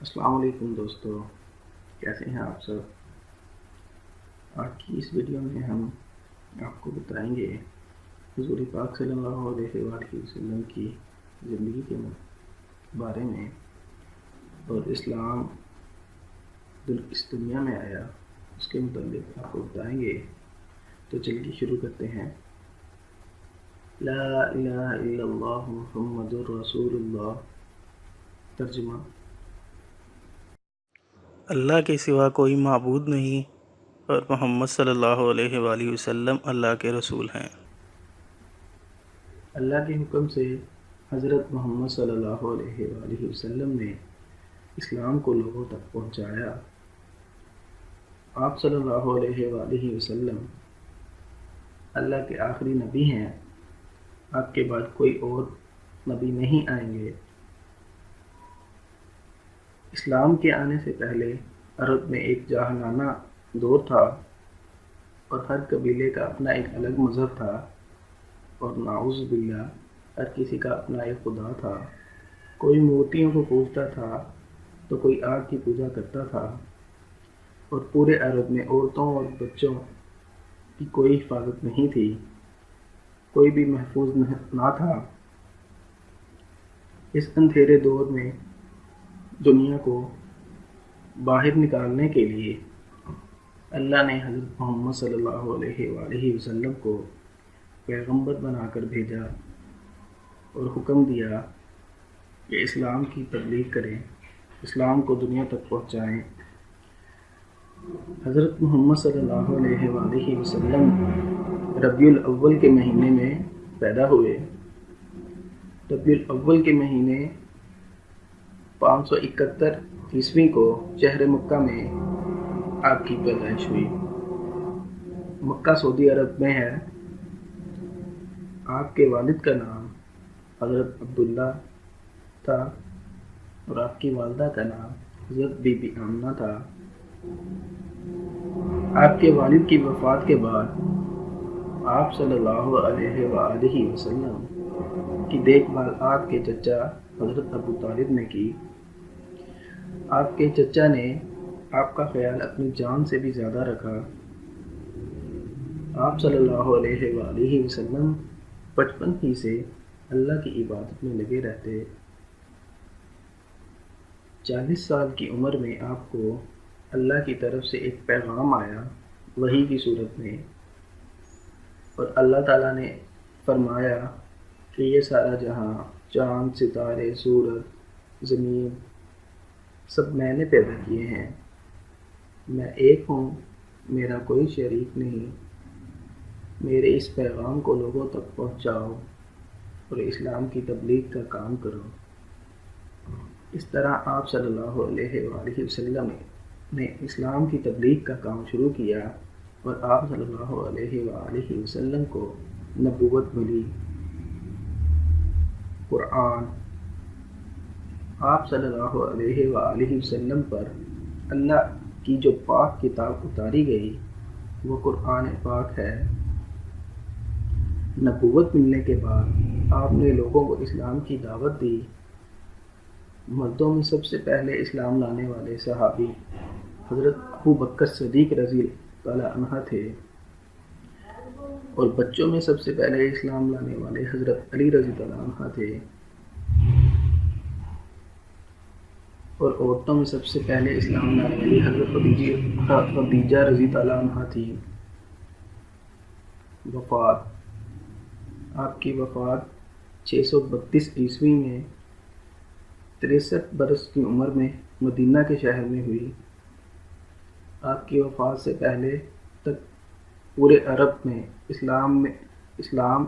السلام علیکم دوستو، کیسے ہیں آپ سب؟ آج کی اس ویڈیو میں ہم آپ کو بتائیں گے حضور پاک صلی اللہ علیہ وآلہ وسلم کی زندگی کے بارے میں، اور اسلام اس دنیا میں آیا اس کے متعلق آپ کو بتائیں گے۔ تو چلیے شروع کرتے ہیں۔ لا الہ الا اللہ محمد رسول اللہ۔ ترجمہ: اللہ کے سوا کوئی معبود نہیں اور محمد صلی اللہ علیہ وآلہ وسلم اللہ کے رسول ہیں۔ اللہ کے حکم سے حضرت محمد صلی اللہ علیہ وآلہ وسلم نے اسلام کو لوگوں تک پہنچایا۔ آپ صلی اللہ علیہ وآلہ وسلم اللہ کے آخری نبی ہیں۔ آپ کے بعد کوئی اور نبی نہیں آئیں گے۔ اسلام کے آنے سے پہلے عرب میں ایک جاہلانہ دور تھا، اور ہر قبیلے کا اپنا ایک الگ مذہب تھا، اور نعوذ باللہ ہر کسی کا اپنا ایک خدا تھا۔ کوئی مورتیوں کو پوجتا تھا تو کوئی آگ کی پوجا کرتا تھا، اور پورے عرب میں عورتوں اور بچوں کی کوئی حفاظت نہیں تھی، کوئی بھی محفوظ نہ تھا۔ اس اندھیرے دور میں دنیا کو باہر نکالنے کے لیے اللہ نے حضرت محمد صلی اللہ علیہ وآلہ وسلم کو پیغمبر بنا کر بھیجا، اور حکم دیا کہ اسلام کی تبلیغ کریں، اسلام کو دنیا تک پہنچائیں۔ حضرت محمد صلی اللہ علیہ وآلہ وسلم ربیع الاول کے مہینے میں پیدا ہوئے۔ ربیع الاول کے مہینے 571 عیسوی کو شہر مکہ میں آپ کی پیدائش ہوئی۔ مکہ سعودی عرب میں ہے۔ آپ کے والد کا نام حضرت عبداللہ تھا، اور آپ کی والدہ کا نام حضرت بی بی آمنہ تھا۔ آپ کے والد کی وفات کے بعد آپ صلی اللہ علیہ وآلہ وسلم کی دیکھ بھال آپ کے چچا حضرت ابو طالب نے کی۔ آپ کے چچا نے آپ کا خیال اپنی جان سے بھی زیادہ رکھا۔ آپ صلی اللہ علیہ وآلہ وسلم بچپن ہی سے اللہ کی عبادت میں لگے رہتے۔ 40 سال کی عمر میں آپ کو اللہ کی طرف سے ایک پیغام آیا وحی کی صورت میں، اور اللہ تعالیٰ نے فرمایا کہ یہ سارا جہاں، چاند، ستارے، سورج، زمین، سب میں نے پیدا کیے ہیں۔ میں ایک ہوں، میرا کوئی شریک نہیں۔ میرے اس پیغام کو لوگوں تک پہنچاؤ اور اسلام کی تبلیغ کا کام کرو۔ اس طرح آپ صلی اللہ علیہ وآلہ وسلم نے اسلام کی تبلیغ کا کام شروع کیا، اور آپ صلی اللہ علیہ وآلہ وسلم کو نبوت ملی، قرآن۔ آپ صلی اللہ علیہ وآلہ وسلم پر اللہ کی جو پاک کتاب اتاری گئی وہ قرآن پاک ہے۔ نبوت ملنے کے بعد آپ نے لوگوں کو اسلام کی دعوت دی۔ مردوں میں سب سے پہلے اسلام لانے والے صحابی حضرت ابو بکر صدیق رضی اللہ عنہ تھے، اور بچوں میں سب سے پہلے اسلام لانے والے حضرت علی رضی اللہ عنہ تھے، اور عورتوں میں سب سے پہلے اسلام لانے والی حضرت خدیجہ رضی اللہ عنہ تھی۔ وفات: آپ کی وفات 632 عیسوی میں 63 برس کی عمر میں مدینہ کے شہر میں ہوئی۔ آپ کی وفات سے پہلے تک پورے عرب میں اسلام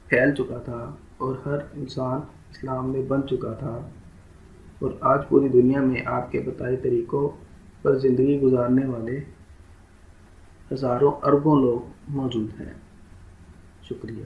پھیل چکا تھا، اور ہر انسان اسلام میں بن چکا تھا، اور آج پوری دنیا میں آپ کے بتائے طریقوں پر زندگی گزارنے والے ہزاروں اربوں لوگ موجود ہیں۔ شکریہ۔